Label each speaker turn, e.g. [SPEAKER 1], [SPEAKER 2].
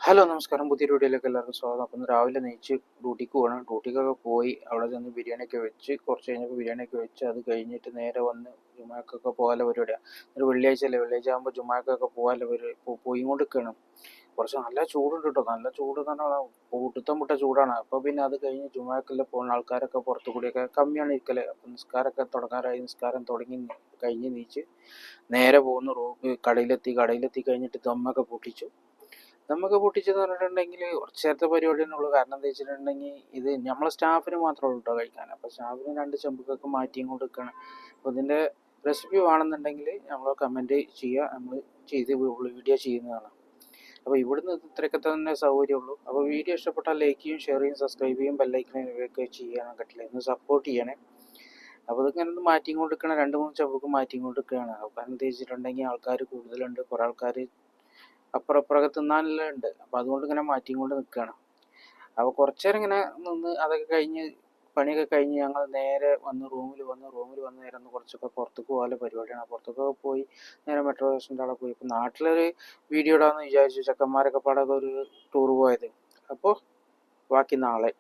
[SPEAKER 1] Hello നമസ്കാരം, പുതിയ വീഡിയോയിലേക്ക് എല്ലാവർക്കും സ്വാഗതം. അപ്പം ഇന്ന് രാവിലെ നെയ്ച്ച് ഡ്യൂട്ടിക്ക് പോകണം. ഡ്യൂട്ടിക്കൊക്കെ പോയി അവിടെ ചെന്ന് ബിരിയാണിയൊക്കെ വെച്ച് കുറച്ച് കഴിഞ്ഞപ്പോൾ ബിരിയാണിയൊക്കെ വെച്ച് അത് കഴിഞ്ഞിട്ട് നേരെ വന്ന് ജുമാക്കൊക്കെ പോകാനുള്ള പരിപാടിയാണ്. ഒരു വെള്ളിയാഴ്ച അല്ലേ, വെള്ളിയാഴ്ച ആകുമ്പോൾ ജുമാക്കൊക്കെ പോകാനുള്ള പോയി കൊണ്ടിരിക്കുകയാണ്. കുറച്ച് നല്ല ചൂടുണ്ട് കേട്ടോ, നല്ല ചൂട് എന്ന് പറഞ്ഞാൽ പൊട്ടുത്തം മുട്ട ചൂടാണ്. അപ്പോൾ പിന്നെ അത് കഴിഞ്ഞ് ജുമാക്കെല്ലാം പോകുന്ന ആൾക്കാരൊക്കെ പുറത്തു കൂടിയൊക്കെ കമ്മിയാണ് ഇരിക്കല്. അപ്പം നിസ്കാരമൊക്കെ തുടങ്ങാറായി, നിസ്കാരം തുടങ്ങി കഴിഞ്ഞ് നീച്ച് നേരെ പോകുന്നു കടയിലെത്തി കഴിഞ്ഞിട്ട് ദമ്മൊക്കെ പൊട്ടിച്ചു. നമുക്ക് പൊട്ടിച്ചെന്ന് പറഞ്ഞിട്ടുണ്ടെങ്കിൽ കുറച്ച് നേരത്തെ പരിപാടി തന്നെ ഉള്ളൂ. കാരണം എന്താ വെച്ചിട്ടുണ്ടെങ്കിൽ ഇത് നമ്മളെ സ്റ്റാഫിന് മാത്രമേ ഉള്ളൂ കേട്ടോ കഴിക്കാൻ. അപ്പോൾ സ്റ്റാഫിന് 2 ചെമ്പുകൊക്കെ മാറ്റിയും കൊടുക്കണം. അപ്പോൾ ഇതിൻ്റെ റെസിപ്പി വേണമെന്നുണ്ടെങ്കിൽ നമ്മൾ കമൻറ്റ് ചെയ്യുക, നമ്മൾ ചെയ്ത് വീഡിയോ ചെയ്യുന്നതാണ്. അപ്പോൾ ഇവിടുന്ന് ഇത്രയൊക്കെ തന്നെ സൗകര്യമുള്ളൂ. അപ്പോൾ വീഡിയോ ഇഷ്ടപ്പെട്ടാൽ ലൈക്ക് ചെയ്യും, ഷെയർ ചെയ്യും, സബ്സ്ക്രൈബ് ചെയ്യും, ബെല്ലൈക്കൻ ഇവയൊക്കെ ചെയ്യാൻ പറ്റില്ല, ഒന്ന് സപ്പോർട്ട് ചെയ്യണേ. അപ്പോൾ ഇതിങ്ങനെ ഒന്ന് മാറ്റിയും കൊടുക്കണം, 2-3 ചെമ്പുക്ക് മാറ്റിയും കൊടുക്കുകയാണ്. അപ്പോൾ എന്താ വെച്ചിട്ടുണ്ടെങ്കിൽ ആൾക്കാർ കൂടുതലുണ്ട്, കുറേ ആൾക്കാർ അപ്പുറമൊക്കെ തിന്നാനെല്ലാം ഉണ്ട്. അപ്പോൾ അതുകൊണ്ട് ഇങ്ങനെ മാറ്റിയും കൊണ്ട് നിൽക്കുകയാണ്. അപ്പോൾ കുറച്ച് നേരം ഇങ്ങനെ നിന്ന് അതൊക്കെ കഴിഞ്ഞ് പണിയൊക്കെ കഴിഞ്ഞ് ഞങ്ങൾ നേരെ റൂമിൽ വന്ന് നേരെ ഒന്ന് കുറച്ചൊക്കെ പുറത്തേക്ക് പോകാനുള്ള പരിപാടിയാണ്. പുറത്തൊക്കെ പോയി നേരെ മെട്രോ സ്റ്റേഷൻ്റെ അവിടെ പോയി. ഇപ്പോൾ നാട്ടിലൊരു വീഡിയോ ഇടാമെന്ന് വിചാരിച്ചു, ചെക്കന്മാരൊക്കെ പാടൊക്കെ ഒരു ടൂർ പോയത്. അപ്പോൾ ബാക്കി നാളെ.